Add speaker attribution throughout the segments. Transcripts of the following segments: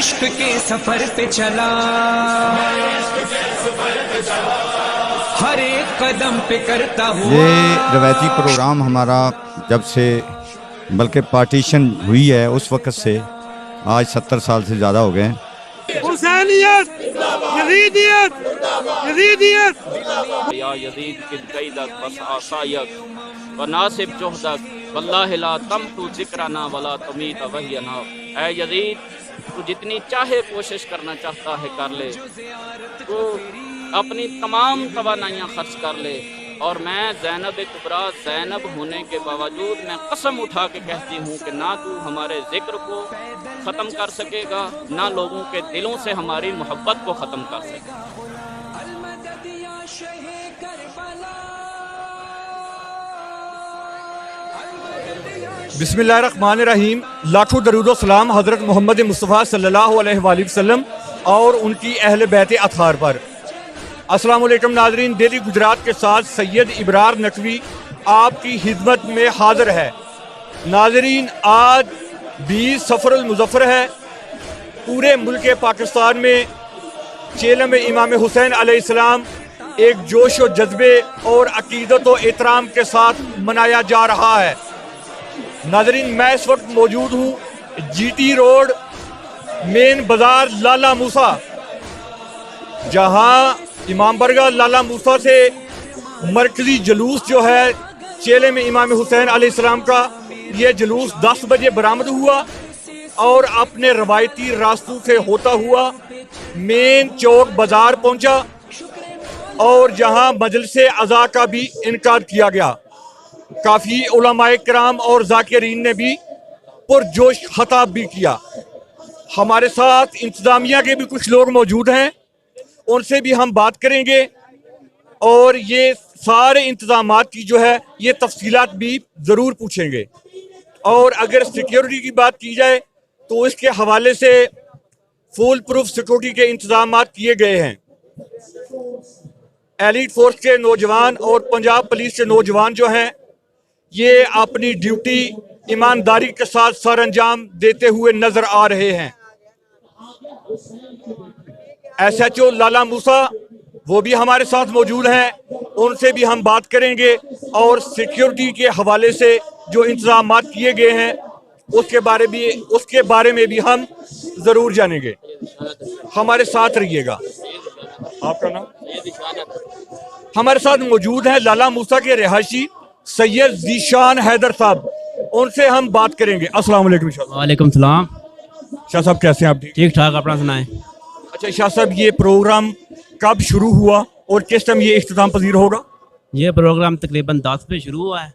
Speaker 1: इश्क के सफर पे चला, हर एक कदम पे करता हुआ।
Speaker 2: ये रवायती प्रोग्राम हमारा जब से बल्कि पार्टीशन हुई है उस वक़्त से आज 70 साल से ज़्यादा हो गए हैं।
Speaker 3: हुसैनियत, यज़ीदियत, यज़ीदियत।
Speaker 4: या यज़ीद किल कैदक बस आसायक व नासिब जोहदक वल्लाहि ला तमतु ज़िक्रना वला तुमीत वहियना। ऐ यज़ीद, तू जितनी चाहे कोशिश करना चाहता है कर ले, तू अपनी तमाम तवानाइयाँ खर्च कर ले, और मैं ज़ैनब कुबरा ज़ैनब होने के बावजूद मैं कसम उठा के कहती हूँ कि ना तू हमारे ज़िक्र को ख़त्म कर सकेगा, ना लोगों के दिलों से हमारी मोहब्बत को ख़त्म कर सकेगा।
Speaker 3: बिस्मिल्लाहिर्रहमानिर्रहीम। लाखों दरूद सलाम हज़रत मोहम्मद मुस्तफ़ा सल्लल्लाहु अलैहि वसल्लम और उनकी अहले बैत अतहार पर। अस्सलाम वालेकुम नाज़रीन, डेली गुजरात के साथ सैयद इब्रार नकवी आपकी खिदमत में हाज़िर है। नाज़रीन, आज 20 सफ़रुल मुज़फ़्फ़र है। पूरे मुल्क पाकिस्तान में चेलम इमाम हुसैन अलैहिस्सलाम एक जोश व जज्बे और अकीदत व एहतराम के साथ मनाया जा रहा है। नाज़रीन, मैं इस वक्त मौजूद हूँ जीटी रोड मेन बाज़ार लाला मूसा, जहाँ इमाम बरगाह लाला मूसा से मरकज़ी जुलूस जो है चेले में इमाम हुसैन अलैहिस्सलाम का, ये जुलूस 10 बजे बरामद हुआ और अपने रवायती रास्तों से होता हुआ मेन चौक बाज़ार पहुँचा, और जहाँ मजलिस अज़ा का भी इनकार किया गया। काफ़ी उलमाए किराम और ज़ाकिरीन ने भी पुरजोश खताब भी किया। हमारे साथ इंतज़ामिया के भी कुछ लोग मौजूद हैं, उनसे भी हम बात करेंगे और ये सारे इंतज़ामात की जो है ये तफसीलात भी ज़रूर पूछेंगे। और अगर सिक्योरिटी की बात की जाए तो इसके हवाले से फुल प्रूफ सिक्योरिटी के इंतज़ामात किए गए हैं। एलीट फोर्स के नौजवान और पंजाब पुलिस के नौजवान जो हैं ये अपनी ड्यूटी ईमानदारी के साथ सर अंजाम देते हुए नजर आ रहे हैं। SHO लाला मूसा वो भी हमारे साथ मौजूद हैं, उनसे भी हम बात करेंगे और सिक्योरिटी के हवाले से जो इंतजामात किए गए हैं उसके बारे में भी हम ज़रूर जानेंगे। हमारे साथ रहिएगा। आपका नाम? हमारे साथ मौजूद हैं लाला मूसा के रिहायशी सैयद ज़ीशान हैदर साहब, उनसे हम बात करेंगे। अस्सलाम वालेकुम शाह साहब।
Speaker 5: वालेकुम सलाम।
Speaker 3: शाह साहब कैसे हैं आप?
Speaker 5: ठीक ठाक, अपना सुनाएं।
Speaker 3: अच्छा शाह साहब, ये प्रोग्राम कब शुरू हुआ और किस टाइम ये इख्तिताम पजीर होगा?
Speaker 5: ये प्रोग्राम तकरीबन 10 बजे शुरू हुआ है,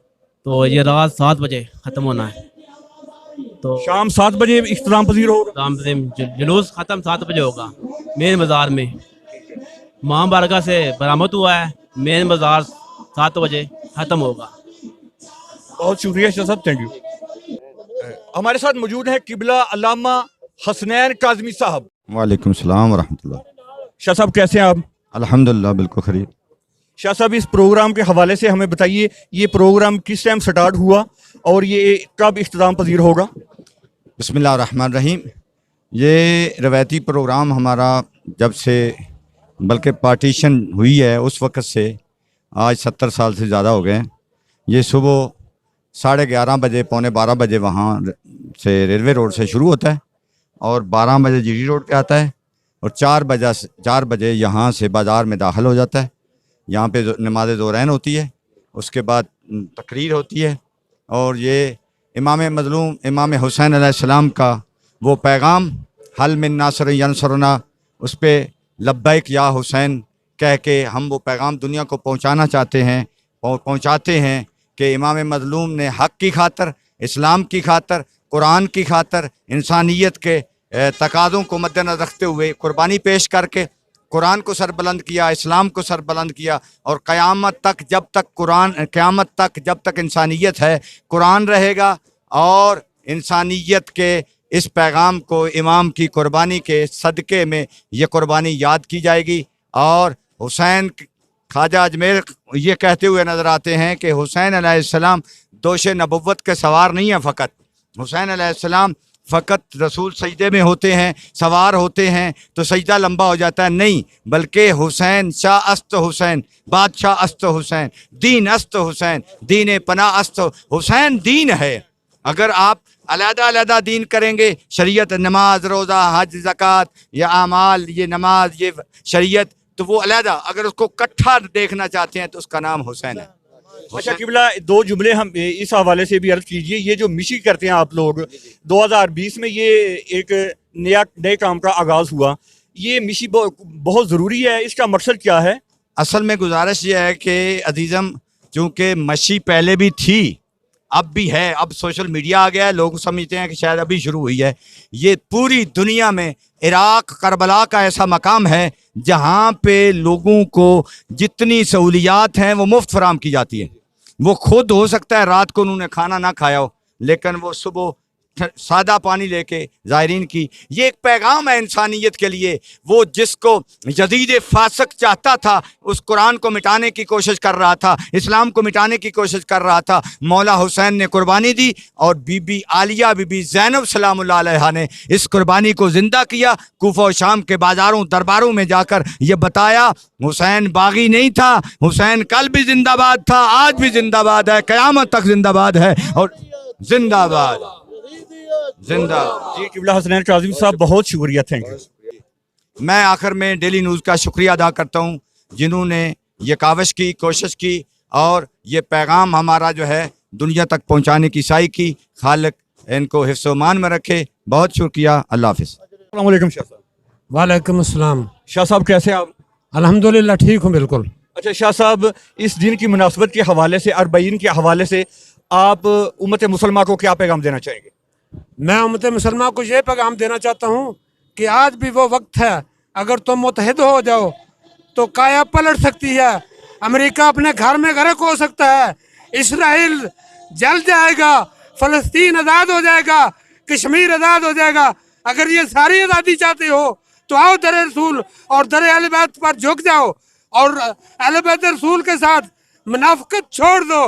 Speaker 5: तो ये रात 7 बजे ख़त्म होना है। तो
Speaker 3: शाम 7 बजे इख्तिताम पजीर होगा।
Speaker 5: शाम से जुलूस ख़त्म 7 बजे होगा मेन बाज़ार में। मां बारगाह से बरामद हुआ है, मेन बाज़ार 7 बजे ख़त्म होगा।
Speaker 3: बहुत शुक्रिया शाह साहब, थैंक यू। हमारे साथ मौजूद है किबला अल्लामा हसनैन काज़मी साहब।
Speaker 2: वालेकुम सलाम वरहमतुल्लाह।
Speaker 3: शाह साहब कैसे हैं आप?
Speaker 2: अल्हम्दुलिल्लाह बिल्कुल खैरियत।
Speaker 3: शाह साहब, इस प्रोग्राम के हवाले से हमें बताइए, ये प्रोग्राम किस टाइम स्टार्ट हुआ और ये कब इख्तिताम पजीर होगा?
Speaker 2: बिस्मिल्लाहिर्रहमानिर्रहीम। ये रवायती प्रोग्राम हमारा जब से बल्कि पार्टीशन हुई है उस वक़्त से आज 70 साल से ज़्यादा हो गए हैं। ये सुबह 11:30 बजे, पौने 12 बजे वहाँ से रेलवे रोड से शुरू होता है और 12 बजे जीटी रोड पे आता है और 4 बजे यहाँ से बाज़ार में दाखिल हो जाता है। यहाँ पे नमाज ज़ोहरैन होती है, उसके बाद तकरीर होती है और ये इमाम मज़लूम इमाम हुसैन अलैहिस्सलाम का वो पैगाम हल मिन नासिर यंसुरना, उस पर लब्बैक या हुसैन कह के हम वो पैगाम दुनिया को पहुँचाना चाहते हैं, पहुँचाते हैं कि इमाम मज़लूम ने हक़ की खातर, इस्लाम की खातर, कुरान की खातर, इंसानियत के तकाज़ों को मद्देनज़र रखते हुए कुर्बानी पेश करके कुरान को सरबुलंद किया, इस्लाम को सरबुलंद किया। और क़यामत तक जब तक इंसानियत है कुरान रहेगा और इंसानियत के इस पैगाम को इमाम की कुर्बानी के सदक़े में ये कुर्बानी याद की जाएगी। और हुसैन ख्वाजा अजमेर ये कहते हुए नज़र आते हैं कि हुसैन अलैहिस्सलाम दोष नबुव्वत के सवार नहीं है, फ़कत हुसैन अलैहिस्सलाम फ़कत रसूल सजदे में होते हैं, सवार होते हैं तो सजदा लंबा हो जाता है, नहीं, बल्कि हुसैन शाह अस्त हुसैन, बादशाह अस्त हुसैन, दीन अस्त हुसैन, दीन पना अस्त हुसैन दीन है। अगर आप अलग-अलग दीन करेंगे, शरीयत, नमाज, रोज़ा, हज, ज़कात, या आमाल, ये नमाज, ये शरीयत, तो वो अलग, अगर उसको इकट्ठा देखना चाहते हैं तो उसका नाम हुसैन है।
Speaker 3: अच्छा किबला, दो जुमले हम इस हवाले से भी अर्ज कीजिए। ये जो मिशी करते हैं आप लोग, 2020 में ये एक नए काम का आगाज़ हुआ, ये मिशी बहुत ज़रूरी है, इसका मकसद क्या है?
Speaker 2: असल में गुजारिश ये है कि अजीज़म, चूँकि मशी पहले भी थी, अब भी है, अब सोशल मीडिया आ गया है, लोग समझते हैं कि शायद अभी शुरू हुई है। ये पूरी दुनिया में इराक़, करबला का ऐसा मकाम है जहाँ पे लोगों को जितनी सहूलियात हैं वो मुफ्त फराम की जाती है। वो खुद हो सकता है रात को उन्होंने खाना ना खाया हो, लेकिन वो सुबह सादा पानी लेके ज़ायरीन की, ये एक पैगाम है इंसानियत के लिए। वो जिसको यजीद फासक चाहता था, उस कुरान को मिटाने की कोशिश कर रहा था, इस्लाम को मिटाने की कोशिश कर रहा था, मौला हुसैन ने कुर्बानी दी और बीबी आलिया, बीबी ज़ैनब सलामुल्लाह अलैहा ने इस कुर्बानी को ज़िंदा किया। कूफा और शाम के बाज़ारों दरबारों में जाकर ये बताया, हुसैन बागी नहीं था, हुसैन कल भी जिंदाबाद था, आज भी जिंदाबाद है, क़यामत तक जिंदाबाद है और जिंदाबाद जिंदा।
Speaker 3: जी किबला हसनैन काज़िम साहब, बहुत शुक्रिया, थैंक यू।
Speaker 2: मैं आखिर में डेली न्यूज़ का शुक्रिया अदा करता हूँ जिन्होंने ये काविश की, कोशिश की और ये पैगाम हमारा जो है दुनिया तक पहुँचाने की साई की। खालिक इनको हिफ्ज़-ओ-मान में रखे। बहुत शुक्रिया। अल्लाह हाफ़िज़।
Speaker 3: अस्सलाम वालेकुम शाह साहब।
Speaker 6: वालेकुम अस्सलाम।
Speaker 3: शाह साहब कैसे आप?
Speaker 6: अल्हम्दुलिल्लाह ठीक हूँ बिल्कुल।
Speaker 3: अच्छा शाह साहब, इस दिन की मुनासबत के हवाले से, अरबईन के हवाले से, आप उम्मत मुसलमान को क्या पैगाम देना चाहेंगे?
Speaker 6: मैं उम्मत मुसलमान को ये पैगाम देना चाहता हूँ कि आज भी वो वक्त है, अगर तुम मुतहद हो जाओ तो काया पलट सकती है। अमेरिका अपने घर में गर्क हो सकता है, इसराइल जल जाएगा, फ़लस्तीन आज़ाद हो जाएगा, कश्मीर आज़ाद हो जाएगा। अगर ये सारी आज़ादी चाहते हो तो आओ दर रसूल और दर अहले बैत पर झुक जाओ और अहले बैत रसूल के साथ मुनाफिकत छोड़ दो।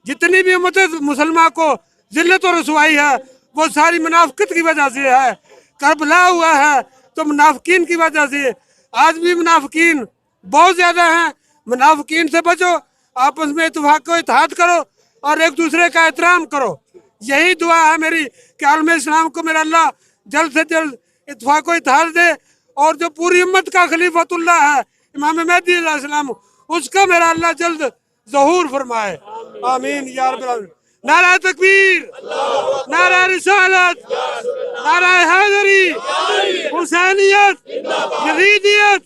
Speaker 6: जितनी भी उम्मत मुसलमान को जिल्लत और रसवाई है वो सारी मुनाफिकत की वजह से है। करबला हुआ है तो मुनाफिकीन की वजह से। आज भी मुनाफिकीन बहुत ज़्यादा हैं, मुनाफिकीन से बचो, आपस में इत्तेफाक को इत्तेहाद करो और एक दूसरे का एहतराम करो। यही दुआ है मेरी कि आलम इस्लाम को मेरा अल्लाह जल्द से जल्द इत्तेफाक को इत्तेहाद दे और जो पूरी उम्मत का खलीफतुल्लाह है इमाम महदी अलैहिस्सलाम, उसका मेरा अल्लाह जल्द ज़हूर फरमाए। आमीन या रब्बल आलमीन। नारा तकबीर, नारा रिसालत, नारा हैदरी, हुसैनियत, यजीदियत,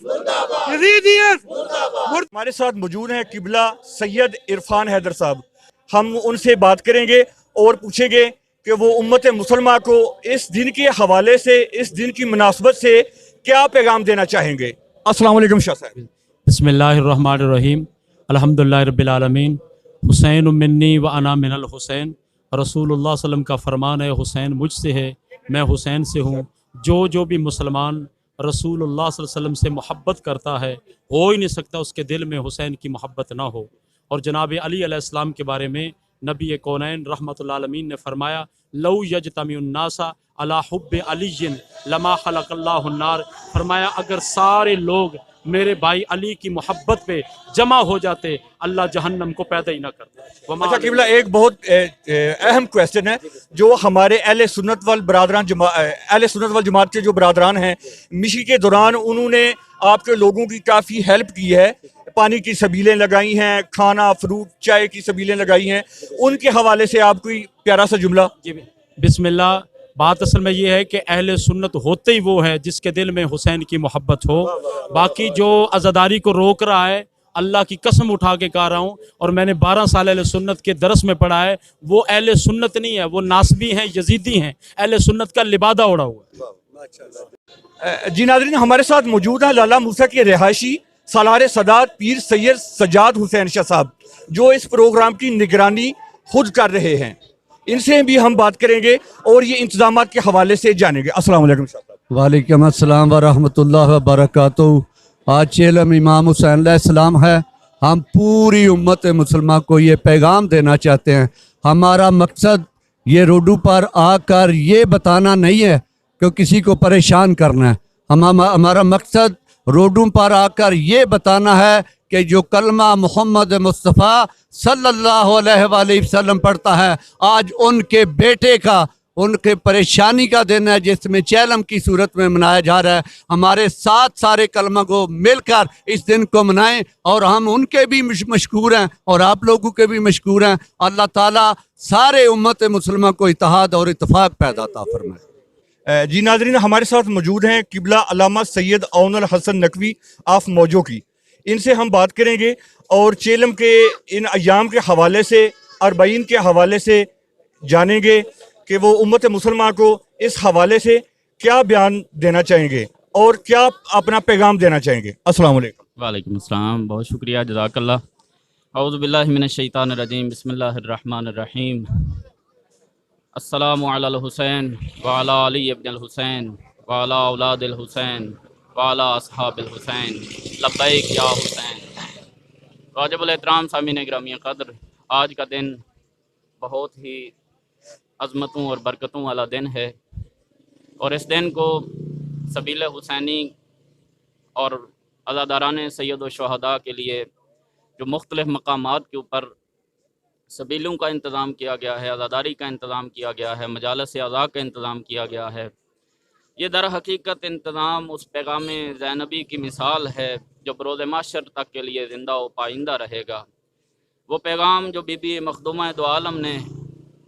Speaker 6: यजीदियत।
Speaker 3: हमारे साथ मौजूद हैं किबला सैयद इरफान हैदर साहब। हम उनसे बात करेंगे और पूछेंगे कि वो उम्मत मुसलमान को इस दिन के हवाले से, इस दिन की मुनासबत से क्या पैगाम देना चाहेंगे। अस्सलाम वालेकुम शाह साहब।
Speaker 5: बिस्मिल्लाहिर्रहमानिर्रहीम, अल्हम्दुलिल्लाहि रब्बिल आलमीन, हुसैन मिन्नी व अना मिनल हुसैन। रसूलुल्लाह सल्लम का फरमान है, हुसैन मुझसे है, मैं हुसैन से हूँ। जो भी मुसलमान रसूलुल्लाह सल्लल्लाहु अलैहि वसल्लम से मोहब्बत करता है, हो ही नहीं सकता उसके दिल में हुसैन की मोहब्बत ना हो। और जनाब अली अलैहिस्सलाम के बारे में नबी कौनैन रहमतुल्लाह अलमीन ने फरमाया, लौ यजतमिउन्नासा अला हुब्बि अलीय्यिन लमा खलक़ल्लाहु अन्नार। फरमाया अगर सारे लोग मेरे भाई अली की मोहब्बत पे जमा हो जाते, अल्लाह जहन्नम को पैदा ही ना करता।
Speaker 3: अच्छा किबला, एक बहुत अहम क्वेश्चन है जो हमारे अहले सुन्नत वल जमात के जो बरादरान हैं, मिशी के दौरान उन्होंने आपके लोगों की काफ़ी हेल्प की है, पानी की सबीलें लगाई हैं, खाना, फ्रूट, चाय की सबीलें लगाई हैं, उनके हवाले से आप कोई प्यारा सा जुमला।
Speaker 5: जी बिस्मिल्लाह। बात असल में ये है कि अहले सुन्नत होते ही वो है जिसके दिल में हुसैन की मोहब्बत हो। बाकी जो अज़ादारी को रोक रहा है, अल्लाह की कसम उठा के कह रहा हूँ, और मैंने 12 साल अहले सुन्नत के दरस में पढ़ा है, वो अहले सुन्नत नहीं है, वो नासबी हैं, यजीदी हैं। अहले सुन्नत का लिबादा उड़ा हुआ है।
Speaker 3: जी नाज़रीन, हमारे साथ मौजूद है लाला मूसा के रिहायशी सालार सदात पीर सैयद सज्जाद हुसैन शाह साहब, जो इस प्रोग्राम की निगरानी खुद कर रहे हैं। इनसे भी हम बात करेंगे और ये इंतजाम के हवाले से जानेंगे। अस्सलाम वालेकुम शाह साहब।
Speaker 7: वालेकुम अस्सलाम व रहमतुल्लाहि व बरकातुहू। आज चेलम इमाम हुसैन अलैहिस्सलाम है। हम पूरी उम्मत मुसलमान को ये पैगाम देना चाहते हैं, हमारा मकसद ये रोडों पर आकर ये बताना नहीं है कि किसी को परेशान करना है। हमारा मकसद रोडों पर आकर ये बताना है कि जो कलमा मोहम्मद मुस्तफ़ा सल्लल्लाहु अलैहि वसल्लम पढ़ता है, आज उनके बेटे का, उनके परेशानी का दिन है जिसमें चेलम की सूरत में मनाया जा रहा है। हमारे साथ सारे कलमा को मिलकर इस दिन को मनाएं और हम उनके भी मशकूर हैं और आप लोगों के भी मशकूर हैं। अल्लाह ताला सारे उम्मत मुसलमान को इत्तेहाद और इत्तेफाक पैदा अता फरमाए।
Speaker 3: जी नाज़रीन, हमारे साथ मौजूद हैं किबला अल्लामा सैयद औनुल हसन नकवी ऑफ मौजो की। इनसे हम बात करेंगे और चेलम के इन अयाम के हवाले से, अरबईन के हवाले से जानेंगे कि वो उम्मत मुसलमान को इस हवाले से क्या बयान देना चाहेंगे और क्या अपना पैगाम देना चाहेंगे। अस्सलाम वालेकुम।
Speaker 4: वालेकुम अस्सलाम, बहुत शुक्रिया, जज़ाकल्लाह। औज़ु बिल्लाहि मिनश शैतानिर रजीम, बिस्मिल्लाहिर रहमानिर रहीम। अस्सलामु अलल हुसैन व अला अली इब्नुल हुसैन व अला औलादिल हुसैन व अला अस्हाबिल हुसैन, लब्बैक या हुसैन। वाजिबुल एहतराम सामीन गिरामी क़द्र, आज का दिन बहुत ही अज़मतों और बरकतों वाला दिन है और इस दिन को सबील हुसैनी और अज़ादारान सैयद व शुहदा के लिए जो मुख्तलिफ़ मकामात के ऊपर सबीलों का इंतज़ाम किया गया है, अज़ादारी का इंतज़ाम किया गया है, मजालिस अज़ा का इंतज़ाम किया गया है। ये दर हकीकत इंतज़ाम उस पैगाम ज़ैनबी की मिसाल है जो बरोज़ माशर तक के लिए ज़िंदा व पाइंदा रहेगा। वो पैगाम जो बीबी मखदूमा दो आलम ने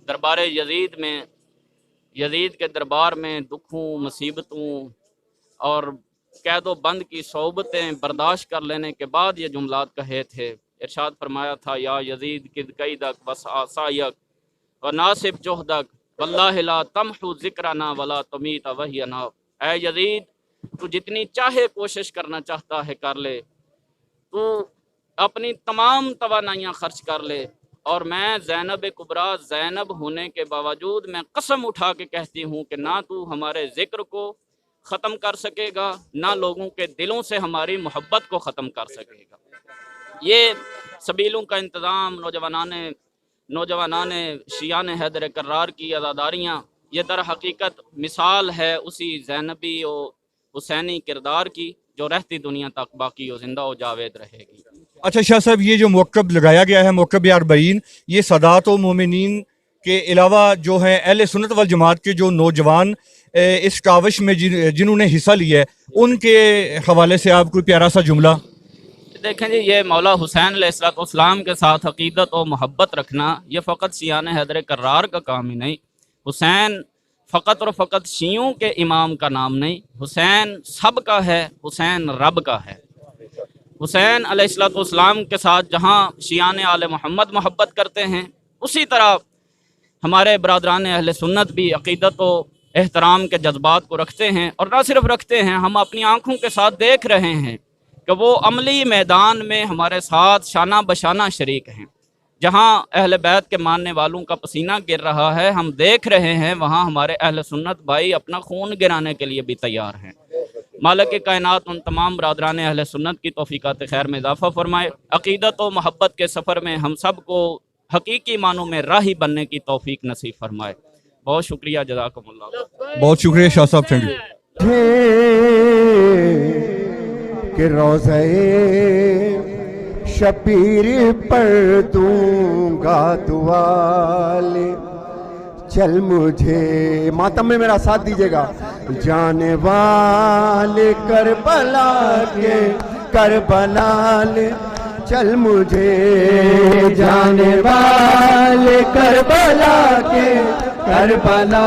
Speaker 4: दरबार यजीद में, यजीद के दरबार में दुखों, मुसीबतों और कैदो बंद की सोबतें बर्दाश्त कर लेने के बाद ये जुमलात कहे थे। इरशाद फरमाया था, या यजीद किद कैदक बस आसायक व नासिब जोहदक वल्लाहि ला तमहु ज़िक्रना वला तुमीत वहियना। ऐ यजीद, तू जितनी चाहे कोशिश करना चाहता है कर ले, तू अपनी तमाम तवानाइयाँ खर्च कर ले, और मैं ज़ैनब कुबरा ज़ैनब होने के बावजूद मैं कसम उठा के कहती हूँ कि ना तू हमारे ज़िक्र को ख़त्म कर सकेगा, ना लोगों के दिलों से हमारी मोहब्बत को ख़त्म कर सकेगा। ये सबीलों का इंतज़ाम, नौजवानान शियान हैदर करार की अज़ादारियाँ, ये दर हकीकत मिसाल है उसी ज़ैनबी और हुसैनी किरदार की जो रहती दुनिया तक बाकी और ज़िंदा व जावेद रहेगी।
Speaker 3: अच्छा शाह साहब, ये जो मौक़िफ़ लगाया गया है, मौक़िफ़ अरबईन, ये सदात व मोमिनीन के अलावा जो है अहले सुन्नत वल जमात के जो नौजवान इस काविश में जिन्होंने हिस्सा लिया है, उनके हवाले से आप कोई प्यारा सा जुमला।
Speaker 4: देखें जी, ये मौला हुसैन अलैहिस्सलाम के साथ अक़ीदत और मोहब्बत रखना ये फ़कत शियान हैदर करार का काम ही नहीं। हुसैन फ़कत और फ़कत शियों के इमाम का नाम नहीं, हुसैन सब का है, हुसैन रब का है। हुसैन अलैहिस्सलाम के साथ जहाँ शियान आले मोहम्मद मोहब्बत करते हैं, उसी तरह हमारे बरादरान अहले सुन्नत भी अक़ीदत व एहतराम के जज्बात को रखते हैं। और न सिर्फ रखते हैं, हम अपनी आँखों के साथ देख रहे हैं कि वो अमली मैदान में हमारे साथ शाना बशाना शरीक हैं। जहाँ अहले बैत के मानने वालों का पसीना गिर रहा है, हम देख रहे हैं, वहाँ हमारे अहले सुन्नत भाई अपना खून गिराने के लिए भी तैयार हैं। मालिक कायनात उन तमाम बरादरान अहले सुन्नत की तौफीकात खैर में इजाफ़ा फरमाए। अक़ीदत व मोहब्बत के सफ़र में हम सब को हकीकी मानों में राही बनने की तौफीक नसीब फरमाए। बहुत शुक्रिया, जज़ाकुमुल्लाह।
Speaker 3: बहुत शुक्रिया शाह साहब, थैंक यू।
Speaker 8: कि रोज़े शबीर पर दूंगा दुआले, चल मुझे मातम में मेरा साथ दीजिएगा। जाने वाले करबला के करबलाले, चल मुझे जाने वाले करबला के करबला।